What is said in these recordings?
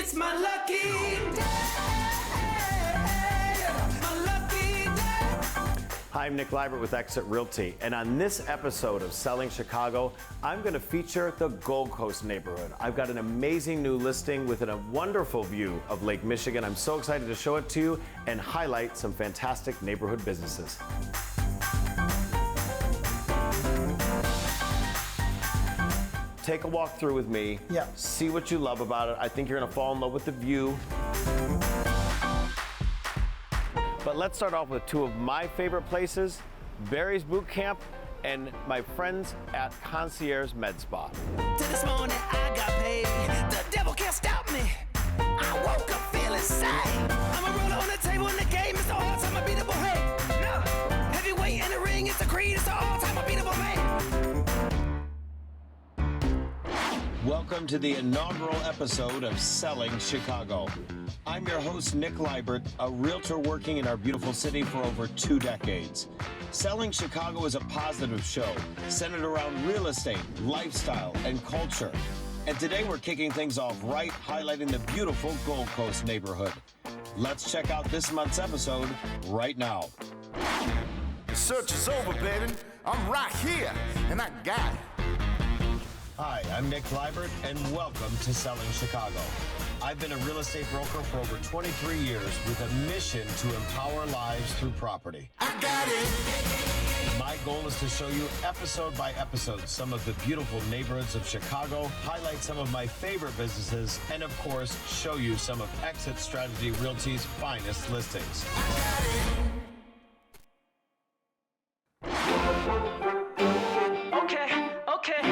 It's my lucky day. My lucky day. Hi, I'm Nick Libert with EXIT Realty, and on this episode of Selling Chicago, I'm going to feature the Gold Coast neighborhood. I've got an amazing new listing with a wonderful view of Lake Michigan. I'm so excited to show it to you and highlight some fantastic neighborhood businesses. Take a walk through with me. Yeah. See what you love about it. I think you're going to fall in love with the view. But let's start off with two of my favorite places, Barry's Boot Camp and my friends at Concierge Med Spa. This morning I got paid. The devil can't stop me. I woke up feeling sad. I'm a ruler on the table in the game. It's the all-time unbeatable. Hey, no. Heavyweight in the ring. It's the creed. It's the all-time unbeatable man. Welcome to the inaugural episode of Selling Chicago. I'm your host, Nick Libert, a realtor working in our beautiful city for over 2 decades. Selling Chicago is a positive show centered around real estate, lifestyle, and culture. And today we're kicking things off right, highlighting the beautiful Gold Coast neighborhood. Let's check out this month's episode right now. The search is over, baby. I'm right here, and I got it. Hi, I'm Nick Libert, and welcome to Selling Chicago. I've been a real estate broker for over 23 years with a mission to empower lives through property. I got it. My goal is to show you episode by episode some of the beautiful neighborhoods of Chicago, highlight some of my favorite businesses, and of course, show you some of EXIT Strategy Realty's finest listings. Okay.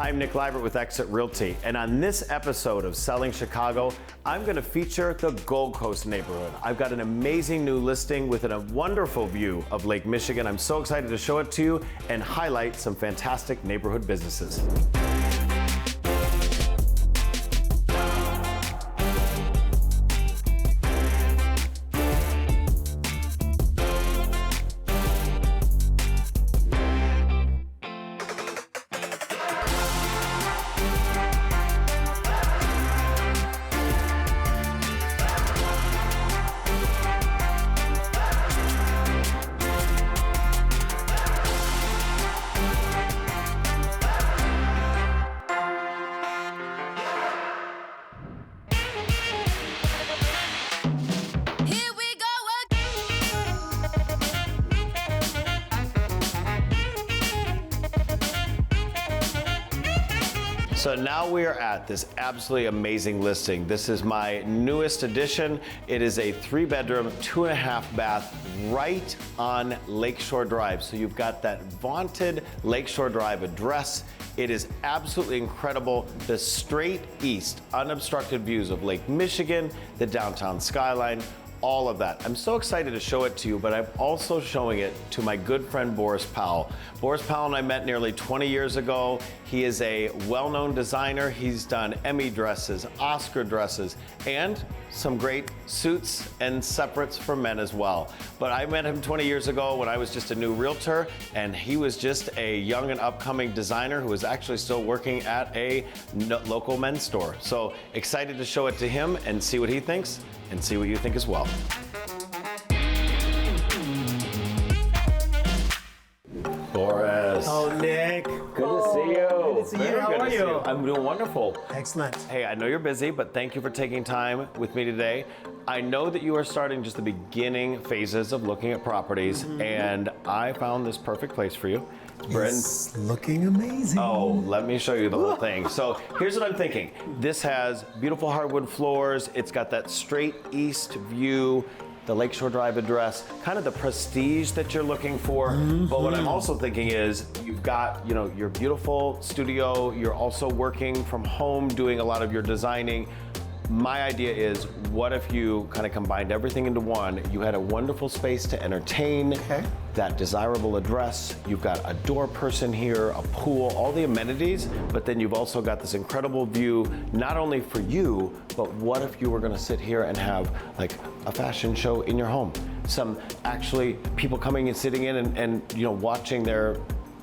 I'm Nick Libert with EXIT Realty, and on this episode of Selling Chicago, I'm going to feature the Gold Coast neighborhood. I've got an amazing new listing with a wonderful view of Lake Michigan. I'm so excited to show it to you and highlight some fantastic neighborhood businesses. So now we are at this absolutely amazing listing. This is my newest addition. It is a 3-bedroom, 2.5 bath right on Lakeshore Drive. So you've got that vaunted Lakeshore Drive address. It is absolutely incredible. The straight east, unobstructed views of Lake Michigan, the downtown skyline, all of that. I'm so excited to show it to you, but I'm also showing it to my good friend Boris Powell. Boris Powell and I met nearly 20 years ago. He is a well-known designer. He's done Emmy dresses, Oscar dresses, and some great suits and separates for men as well. But I met him 20 years ago when I was just a new realtor, and he was just a young and upcoming designer who was actually still working at a local men's store. So excited to show it to him and see what he thinks and see what you think as well. Boris. Oh, Nick. Good to see you. Good to see you. How are you? I'm doing wonderful. Excellent. Hey, I know you're busy, but thank you for taking time with me today. I know that you are starting just the beginning phases of looking at properties, and I found this perfect place for you. It's looking amazing. Oh, let me show you the whole thing. So here's what I'm thinking. This has beautiful hardwood floors. It's got that straight east view. the Lakeshore Drive address, kind of the prestige that you're looking for. But what I'm also thinking is you've got, you know, your beautiful studio, you're also working from home, doing a lot of your designing. My idea is, what if you kind of combined everything into one? You had a wonderful space to entertain, that desirable address, you've got a door person here, a pool, all the amenities, but then you've also got this incredible view, not only for you, but what if you were gonna sit here and have like a fashion show in your home? Some actually people coming and sitting in and you know, watching their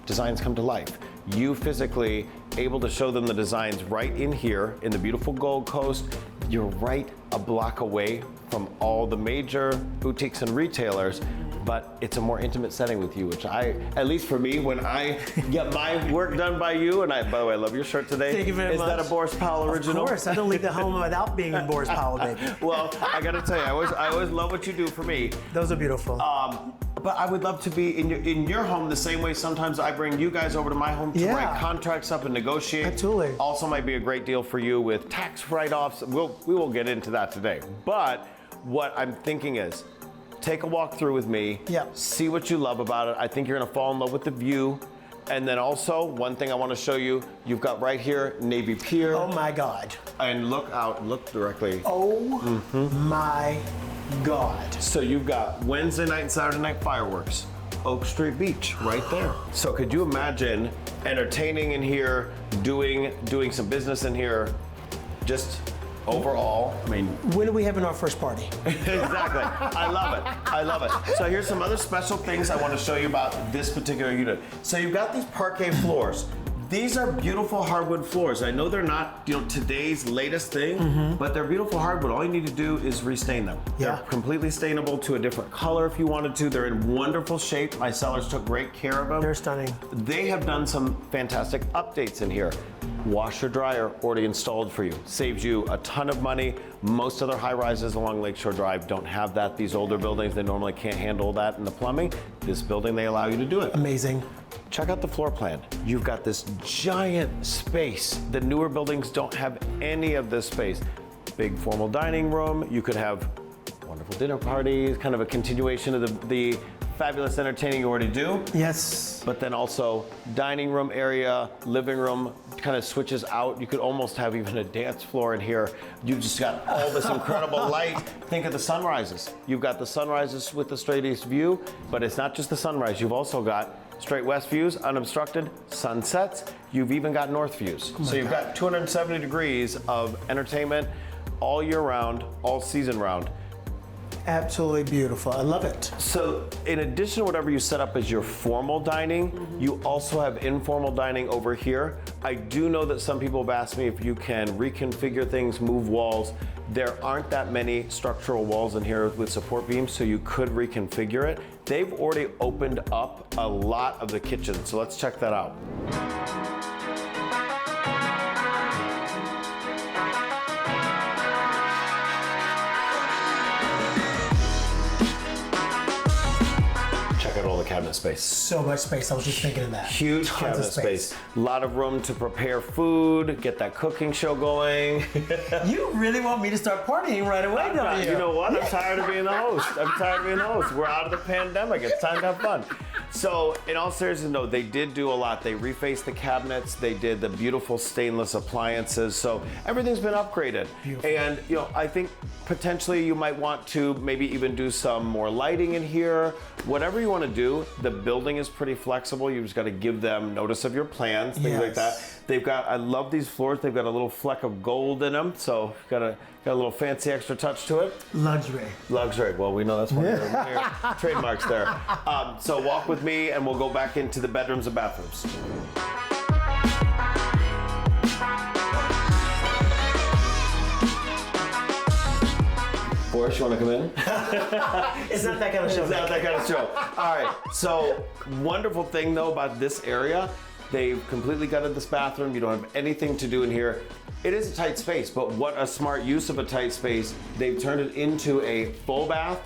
designs come to life. You physically able to show them the designs right in here in the beautiful Gold Coast. You're right a block away from all the major boutiques and retailers, but it's a more intimate setting with you, which at least for me, when I get my work done by you, and by the way, I love your shirt today. Thank you very much. Is that a Boris Powell original? Of course, I don't leave the home without being in Boris Powell, baby. Well, I gotta tell you, I always love what you do for me. Those are beautiful. But I would love to be in your home the same way sometimes I bring you guys over to my home to write contracts up and negotiate. Absolutely. Also might be a great deal for you with tax write-offs. We will get into that today. But what I'm thinking is, take a walk through with me, see what you love about it. I think you're gonna fall in love with the view. And then also, one thing I wanna show you, you've got right here, Navy Pier. Oh my God. And look out, look directly. Oh my God. So you've got Wednesday night and Saturday night fireworks, Oak Street Beach right there. So could you imagine entertaining in here, doing some business in here, just overall, I mean. When are we having our first party? Exactly, I love it, I love it. So here's some other special things I want to show you about this particular unit. So you've got these parquet floors. These are beautiful hardwood floors. I know they're not, you know, today's latest thing, but they're beautiful hardwood. All you need to do is restain them. They're completely stainable to a different color if you wanted to. They're in wonderful shape. My sellers took great care of them. They're stunning. They have done some fantastic updates in here. Washer dryer already installed for you. Saves you a ton of money. Most other high rises along Lakeshore Drive don't have that. These older buildings, they normally can't handle that in the plumbing. This building, they allow you to do it. Amazing. Check out the floor plan. You've got this giant space. The newer buildings don't have any of this space. Big formal dining room. You could have wonderful dinner parties, kind of a continuation of the fabulous entertaining you already do. Yes. But then also dining room area, living room kind of switches out. You could almost have even a dance floor in here. You've just got all this incredible light. Think of the sunrises. You've got the sunrises with the straight east view, but it's not just the sunrise. You've also got straight west views, unobstructed, sunsets. You've even got north views. So you've got 270 degrees of entertainment all year round, all season round. Absolutely beautiful. I love it. So in addition to whatever you set up as your formal dining, you also have informal dining over here. I do know that some people have asked me if you can reconfigure things, move walls. There aren't that many structural walls in here with support beams, so you could reconfigure it. They've already opened up a lot of the kitchen, so let's check that out. All the cabinet space. So much space. I was just thinking of that. Huge Tons cabinet of space. A lot of room to prepare food, get that cooking show going. You really want me to start partying right away, don't you? You know what? I'm tired of being the host. We're out of the pandemic. It's time to have fun. So, in all seriousness, no, they did do a lot. They refaced the cabinets. They did the beautiful stainless appliances. So everything's been upgraded. Beautiful. And you know, I think potentially you might want to maybe even do some more lighting in here. Whatever you want to do, the building is pretty flexible. You just got to give them notice of your plans, things like that. They've got, I love these floors. They've got a little fleck of gold in them, so got a little fancy extra touch to it. Luxury. Well, we know that's one of your trademarks there. So walk with me, and we'll go back into the bedrooms and bathrooms. Boris, you want to come in? It's not that kind of show. It's not that kind of show. All right. So, wonderful thing though about this area, they've completely gutted this bathroom. You don't have anything to do in here. It is a tight space, but what a smart use of a tight space. They've turned it into a full bath,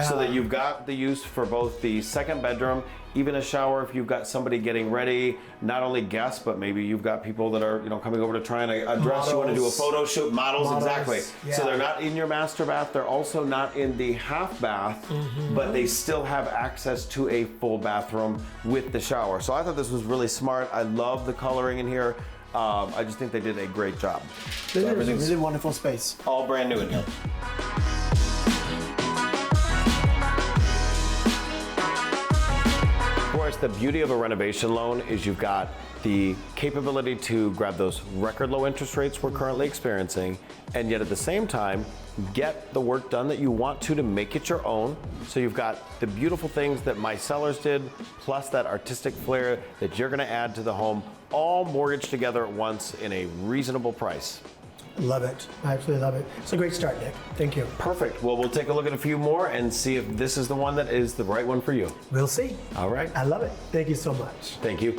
so that you've got the use for both the second bedroom, even a shower if you've got somebody getting ready, not only guests, but maybe you've got people that are coming over to try on a dress, you want to do a photo shoot, models. Exactly. Yeah. So they're not in your master bath, they're also not in the half bath, but they still have access to a full bathroom with the shower. So I thought this was really smart. I love the coloring in here. I just think they did a great job. It is a really wonderful space. All brand new in here. Of course, the beauty of a renovation loan is you've got the capability to grab those record low interest rates we're currently experiencing, and yet at the same time, get the work done that you want to make it your own. So you've got the beautiful things that my sellers did, plus that artistic flair that you're gonna add to the home, all mortgaged together at once in a reasonable price. Love it. I absolutely love it. It's a great start, Nick. Thank you. Perfect. Well, we'll take a look at a few more and see if this is the one that is the right one for you. We'll see. All right. I love it. Thank you so much. Thank you.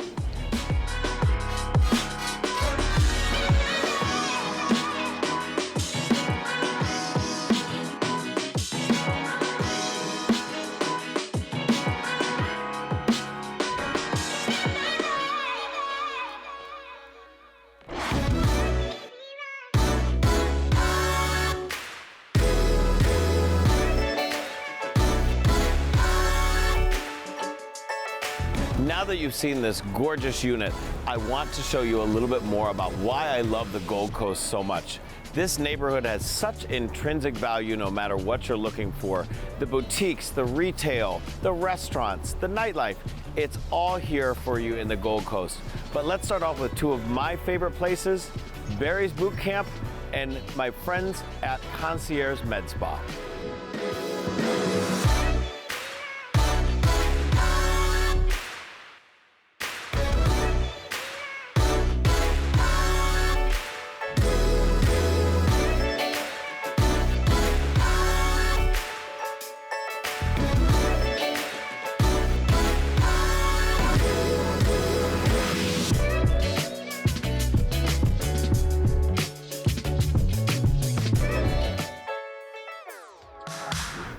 Now that you've seen this gorgeous unit, I want to show you a little bit more about why I love the Gold Coast so much. This neighborhood has such intrinsic value no matter what you're looking for. The boutiques, the retail, the restaurants, the nightlife, it's all here for you in the Gold Coast. But let's start off with two of my favorite places, Barry's Boot Camp and my friends at Concierge Med Spa.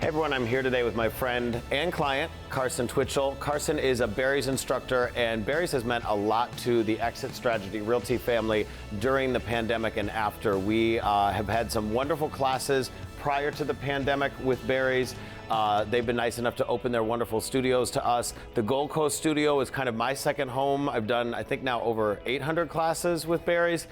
Hey everyone, I'm here today with my friend and client, Carson Twitchell. Carson is a Barry's instructor, and Barry's has meant a lot to the EXIT Strategy Realty family during the pandemic and after. We have had some wonderful classes prior to the pandemic with Barry's. They've been nice enough to open their wonderful studios to us. The Gold Coast studio is kind of my second home. I've done, I think now over 800 classes with Barry's,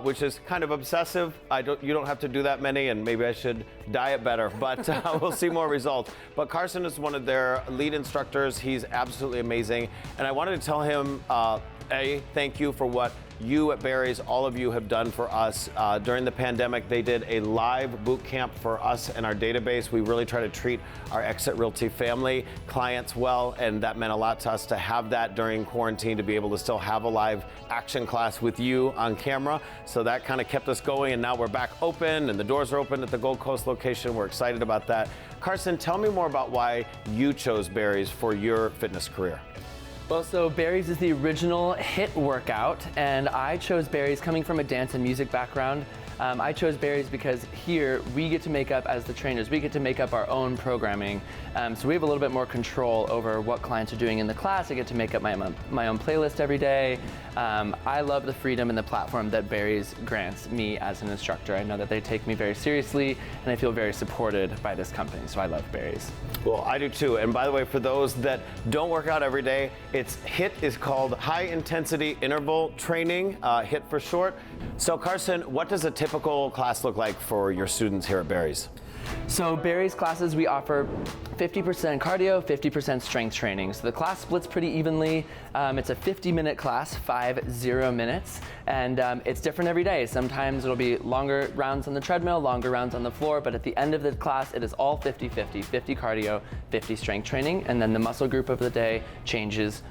which is kind of obsessive. You don't have to do that many, and maybe I should diet better, but we'll see more results. But Carson is one of their lead instructors. He's absolutely amazing. And I wanted to tell him, thank you for what you at Barry's, all of you have done for us. During the pandemic, they did a live boot camp for us and our database. We really try to treat our EXIT Realty family clients well, and that meant a lot to us to have that during quarantine, to be able to still have a live action class with you on camera. So that kind of kept us going, and now we're back open and the doors are open at the Gold Coast location. We're excited about that. Carson, tell me more about why you chose Barry's for your fitness career. Well, so Barry's is the original HIIT workout, and I chose Barry's coming from a dance and music background. I chose Barry's because here we get to make up, as the trainers, we get to make up our own programming. So we have a little bit more control over what clients are doing in the class. I get to make up my own playlist every day. I love the freedom and the platform that Barry's grants me as an instructor. I know that they take me very seriously, and I feel very supported by this company, so I love Barry's. Well, I do too. And by the way, for those that don't work out every day, HIIT is called High Intensity Interval Training, HIIT for short. So Carson, what does a typical class look like for your students here at Barry's? So Barry's classes, we offer 50% cardio, 50% strength training. So the class splits pretty evenly. It's a 50-minute class, 50 minutes, and it's different every day. Sometimes it'll be longer rounds on the treadmill, longer rounds on the floor, but at the end of the class, it is all 50-50, 50 cardio, 50 strength training, and then the muscle group of the day changes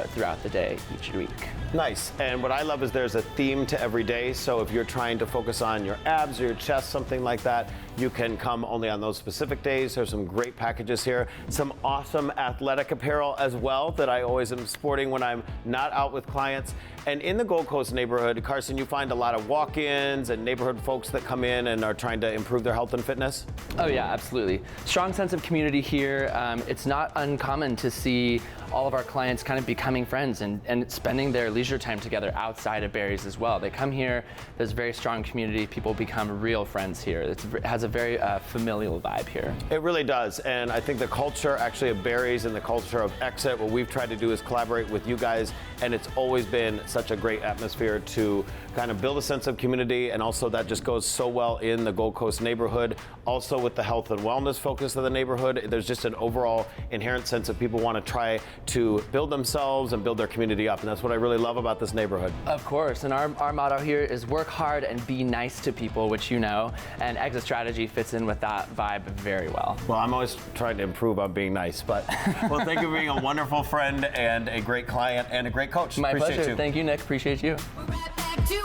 throughout the day each week. Nice. And what I love is there's a theme to every day. So if you're trying to focus on your abs or your chest, something like that, You can come only on those specific days. There's some great packages here. Some awesome athletic apparel as well that I always am sporting when I'm not out with clients. And in the Gold Coast neighborhood, Carson, you find a lot of walk-ins and neighborhood folks that come in and are trying to improve their health and fitness? Oh yeah, absolutely. Strong sense of community here. It's not uncommon to see all of our clients kind of becoming friends and spending their leisure time together outside of Barry's as well. They come here, there's a very strong community, people become real friends here. It has a very familial vibe here. It really does, and I think the culture actually of Barry's and the culture of EXIT, what we've tried to do is collaborate with you guys, and it's always been such a great atmosphere to kind of build a sense of community, and also that just goes so well in the Gold Coast neighborhood. Also with the health and wellness focus of the neighborhood, there's just an overall inherent sense of people want to try to build themselves and build their community up, and that's what I really love about this neighborhood. Of course, and our motto here is work hard and be nice to people, which you know, and EXIT Strategy fits in with that vibe very well. Well, I'm always trying to improve on being nice, but well, thank you for being a wonderful friend and a great client and a great coach. My Appreciate pleasure. you. Thank you, Nick. Appreciate you. We're right back to it.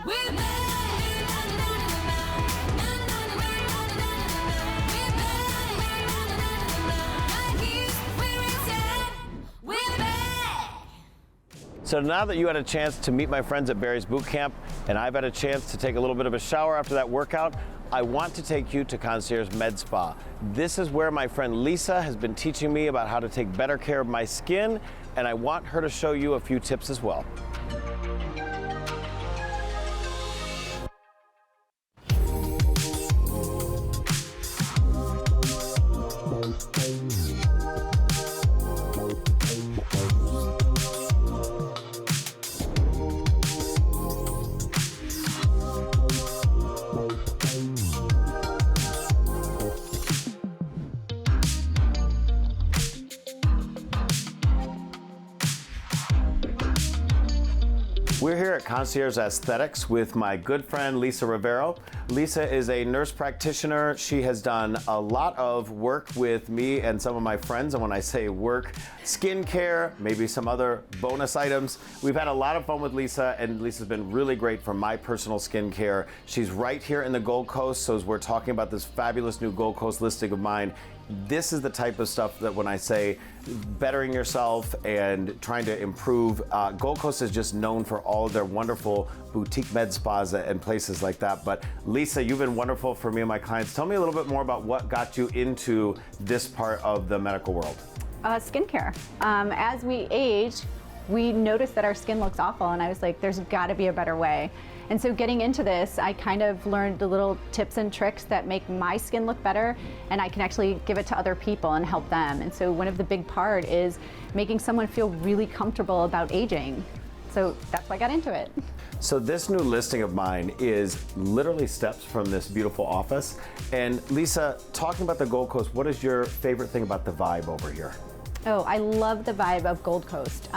We're back. So now that you had a chance to meet my friends at Barry's Boot Camp, and I've had a chance to take a little bit of a shower after that workout, I want to take you to Concierge Med Spa. This is where my friend Lisa has been teaching me about how to take better care of my skin, and I want her to show you a few tips as well. We're here at Concierge Aesthetics with my good friend Lisa Rivero. Lisa is a nurse practitioner. She has done a lot of work with me and some of my friends, and when I say work, skincare, maybe some other bonus items. We've had a lot of fun with Lisa, and Lisa's been really great for my personal skincare. She's right here in the Gold Coast, so as we're talking about this fabulous new Gold Coast listing of mine, this is the type of stuff that when I say bettering yourself and trying to improve, Gold Coast is just known for all of their wonderful boutique med spas and places like that. But Lisa, you've been wonderful for me and my clients. Tell me a little bit more about what got you into this part of the medical world. Skincare. As we age, we notice that our skin looks awful, and I was like, there's got to be a better way. And so getting into this, I kind of learned the little tips and tricks that make my skin look better, and I can actually give it to other people and help them. And so one of the big part is making someone feel really comfortable about aging. So that's why I got into it. So this new listing of mine is literally steps from this beautiful office. And Lisa, talking about the Gold Coast, what is your favorite thing about the vibe over here? Oh, I love the vibe of Gold Coast.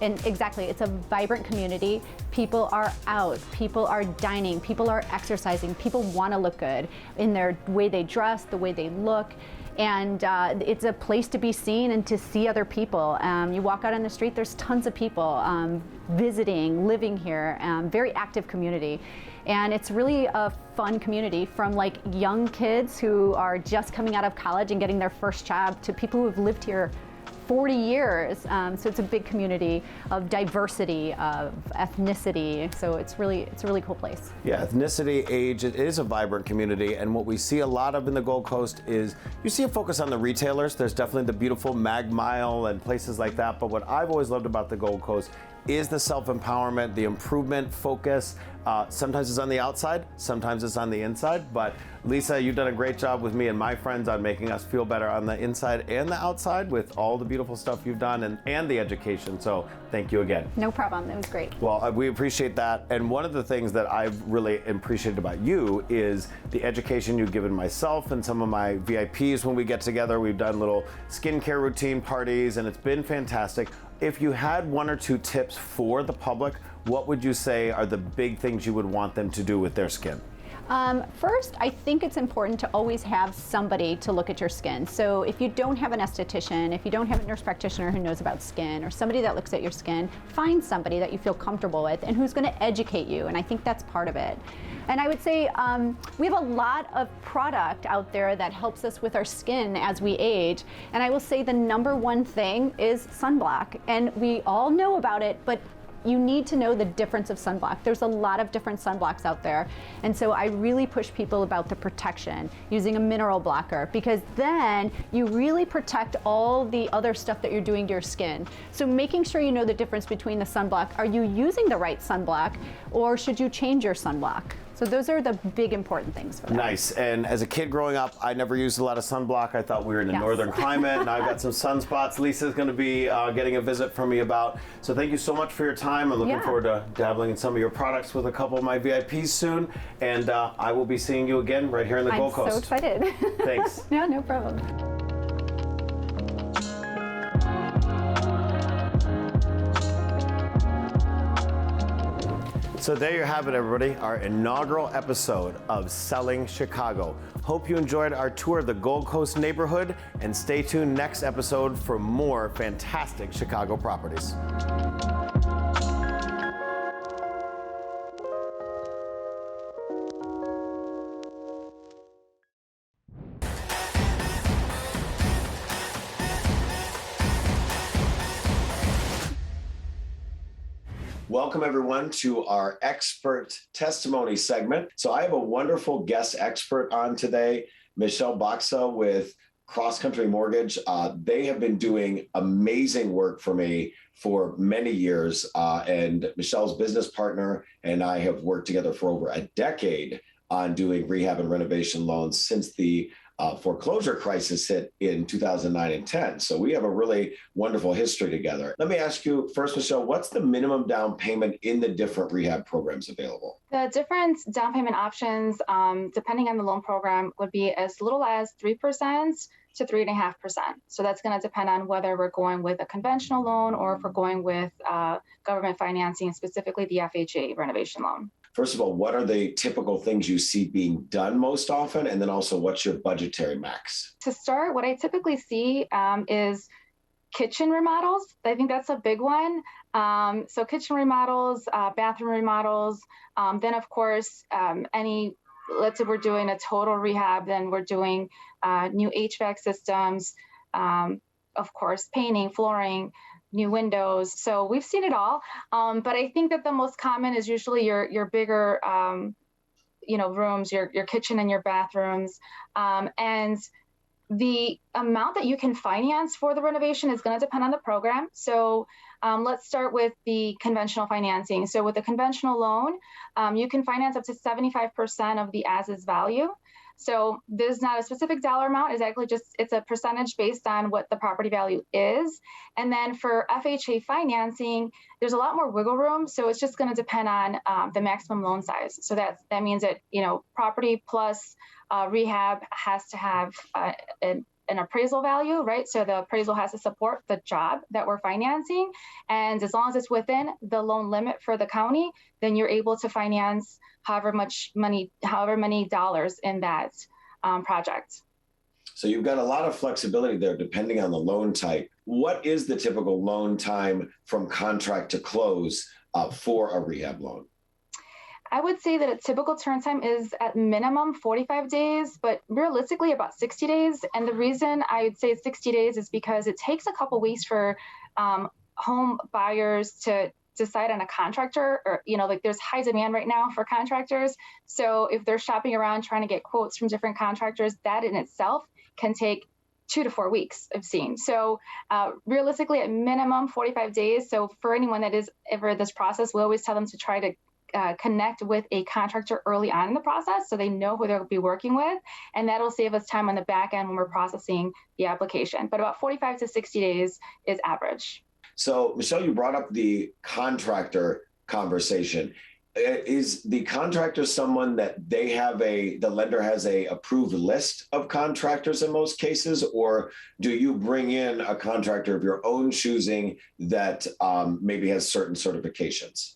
And exactly, it's a vibrant community. People are out, people are dining, people are exercising, people want to look good in their way they dress, the way they look. And it's a place to be seen and to see other people. You walk out on the street, there's tons of people visiting, living here, very active community. And it's really a fun community, from like young kids who are just coming out of college and getting their first job to people who have lived here 40 years. So it's a big community of diversity, of ethnicity. So it's a really cool place. Yeah, ethnicity, age, it is a vibrant community. And what we see a lot of in the Gold Coast is you see a focus on the retailers. There's definitely the beautiful Mag Mile and places like that. But what I've always loved about the Gold Coast is the self-empowerment, the improvement focus. Sometimes it's on the outside, sometimes it's on the inside. But Lisa, you've done a great job with me and my friends on making us feel better on the inside and the outside with all the beautiful stuff you've done and the education. So thank you again. No problem, it was great. Well, we appreciate that. And one of the things that I've really appreciated about you is the education you've given myself and some of my VIPs when we get together. We've done little skincare routine parties, and it's been fantastic. If you had one or two tips for the public, what would you say are the big things you would want them to do with their skin? First, I think it's important to always have somebody to look at your skin. So if you don't have an esthetician, if you don't have a nurse practitioner who knows about skin, or somebody that looks at your skin, find somebody that you feel comfortable with and who's going to educate you. And I think that's part of it. And I would say we have a lot of product out there that helps us with our skin as we age. And I will say the number one thing is sunblock. And we all know about it, but you need to know the difference of sunblock. There's a lot of different sunblocks out there. And so I really push people about the protection, using a mineral blocker, because then you really protect all the other stuff that you're doing to your skin. So making sure you know the difference between the sunblock. Are you using the right sunblock, or should you change your sunblock? So those are the big important things for that. Nice. And as a kid growing up, I never used a lot of sunblock. I thought we were in a northern climate, and I've got some sunspots Lisa's going to be getting a visit from me about. So thank you so much for your time. I'm looking forward to dabbling in some of your products with a couple of my VIPs soon. And I will be seeing you again right here in the Gold Coast. I'm so excited. Thanks. Yeah, no problem. So there you have it, everybody, our inaugural episode of Selling Chicago. Hope you enjoyed our tour of the Gold Coast neighborhood, and stay tuned next episode for more fantastic Chicago properties. Welcome everyone to our expert testimony segment. So I have a wonderful guest expert on today, Michelle Baxa with Cross Country Mortgage. They have been doing amazing work for me for many years. And Michelle's business partner and I have worked together for over a decade on doing rehab and renovation loans since the foreclosure crisis hit in 2009 and 10. So we have a really wonderful history together. Let me ask you first, Michelle, what's the minimum down payment in the different rehab programs available? The different down payment options, depending on the loan program, would be as little as 3% to 3.5%. So that's going to depend on whether we're going with a conventional loan or if we're going with government financing, specifically the FHA renovation loan. First of all, what are the typical things you see being done most often? And then also, what's your budgetary max? To start, what I typically see is kitchen remodels. I think that's a big one. So kitchen remodels, bathroom remodels. Then, of course, let's say we're doing a total rehab, then we're doing new HVAC systems, of course, painting, flooring, new windows. So we've seen it all. But I think that the most common is usually your bigger, rooms, your kitchen and your bathrooms. And the amount that you can finance for the renovation is going to depend on the program. So let's start with the conventional financing. So with a conventional loan, you can finance up to 75% of the as-is value. So there's not a specific dollar amount. It's actually it's a percentage based on what the property value is. And then for FHA financing, there's a lot more wiggle room. So it's just going to depend on the maximum loan size. So that means that, property plus rehab has to have an appraisal value, right? So the appraisal has to support the job that we're financing. And as long as it's within the loan limit for the county, then you're able to finance however many dollars in that project. So you've got a lot of flexibility there depending on the loan type. What is the typical loan time from contract to close for a rehab loan? I would say that a typical turn time is at minimum 45 days, but realistically about 60 days. And the reason I would say 60 days is because it takes a couple weeks for home buyers to decide on a contractor, or, there's high demand right now for contractors. So if they're shopping around trying to get quotes from different contractors, that in itself can take 2 to 4 weeks, I've seen. So realistically, at minimum 45 days. So for anyone that is ever this process, we always tell them to try to connect with a contractor early on in the process so they know who they'll be working with. And that'll save us time on the back end when we're processing the application. But about 45 to 60 days is average. So, Michelle, you brought up the contractor conversation. Is the contractor someone that the lender has a approved list of contractors in most cases, or do you bring in a contractor of your own choosing that maybe has certain certifications?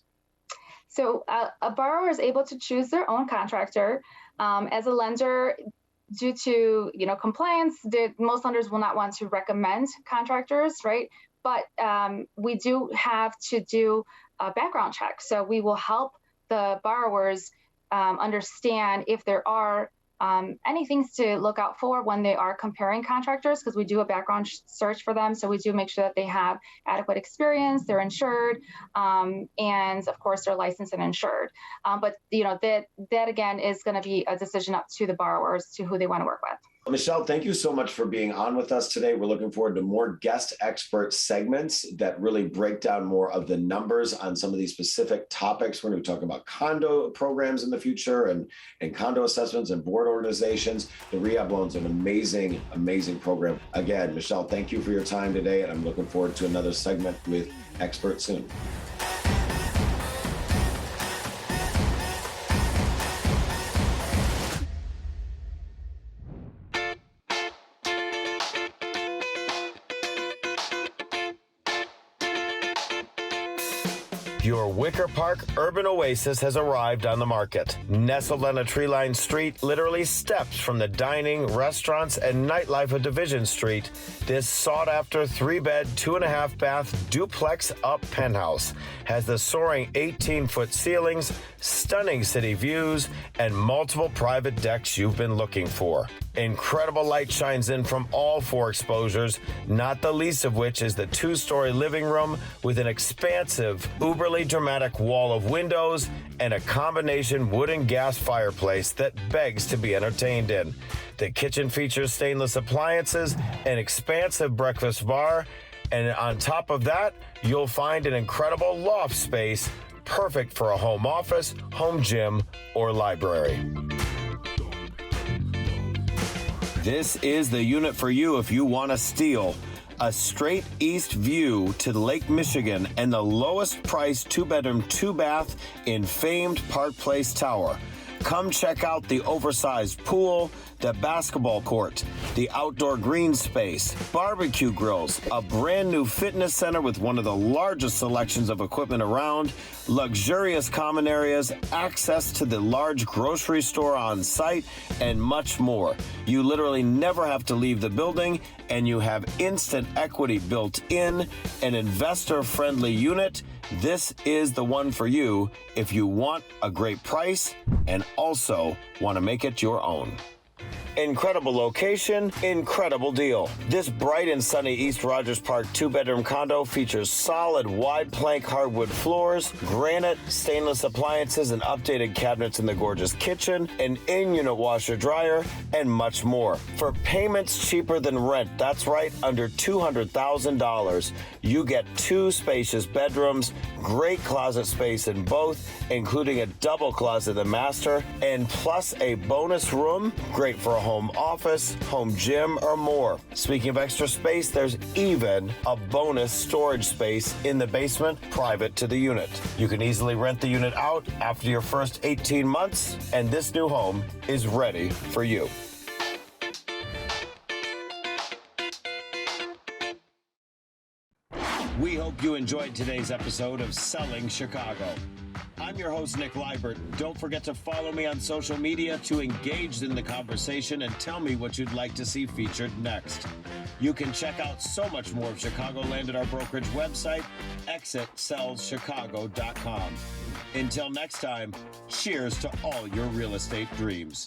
So a borrower is able to choose their own contractor. As a lender, due to compliance, most lenders will not want to recommend contractors, right? But we do have to do a background check. So we will help the borrowers understand if there are any things to look out for when they are comparing contractors, because we do a background search for them. So we do make sure that they have adequate experience, they're insured, and of course they're licensed and insured. But that again is going to be a decision up to the borrowers to who they want to work with. Michelle, thank you so much for being on with us today. We're looking forward to more guest expert segments that really break down more of the numbers on some of these specific topics. We're going to be talking about condo programs in the future and condo assessments and board organizations. The Rehab Loans, an amazing, amazing program. Again, Michelle, thank you for your time today, and I'm looking forward to another segment with experts soon. Your Wicker Park urban oasis has arrived on the market. Nestled on a tree-lined street, literally steps from the dining, restaurants, and nightlife of Division Street, this sought-after 3-bed, 2.5-bath duplex-up penthouse has the soaring 18-foot ceilings, stunning city views, and multiple private decks you've been looking for. Incredible light shines in from all 4 exposures, not the least of which is the 2-story living room with an expansive, uberly dramatic wall of windows and a combination wood and gas fireplace that begs to be entertained in. The kitchen features stainless appliances, an expansive breakfast bar, and on top of that, you'll find an incredible loft space perfect for a home office, home gym, or library. This is the unit for you if you want to steal. A straight east view to Lake Michigan and the lowest priced 2-bedroom, 2-bath in famed Park Place Tower. Come check out the oversized pool, the basketball court, the outdoor green space, barbecue grills, a brand new fitness center with one of the largest selections of equipment around, luxurious common areas, access to the large grocery store on site, and much more. You literally never have to leave the building, and you have instant equity built in, an investor-friendly unit. This is the one for you if you want a great price and also want to make it your own. Incredible location, incredible deal. This bright and sunny East Rogers Park 2-bedroom condo features solid wide plank hardwood floors, granite, stainless appliances, and updated cabinets in the gorgeous kitchen, an in-unit washer dryer, and much more. For payments cheaper than rent, that's right, under $200,000, you get 2 spacious bedrooms, great closet space in both, including a double closet in the master, and plus a bonus room, great for a home office, home gym, or more. Speaking of extra space, there's even a bonus storage space in the basement private to the unit. You can easily rent the unit out after your first 18 months, and this new home is ready for you. We hope you enjoyed today's episode of Selling Chicago. I'm your host, Nick Libert. Don't forget to follow me on social media to engage in the conversation and tell me what you'd like to see featured next. You can check out so much more of Chicagoland at our brokerage website, EXITSellsChicago.com. Until next time, cheers to all your real estate dreams.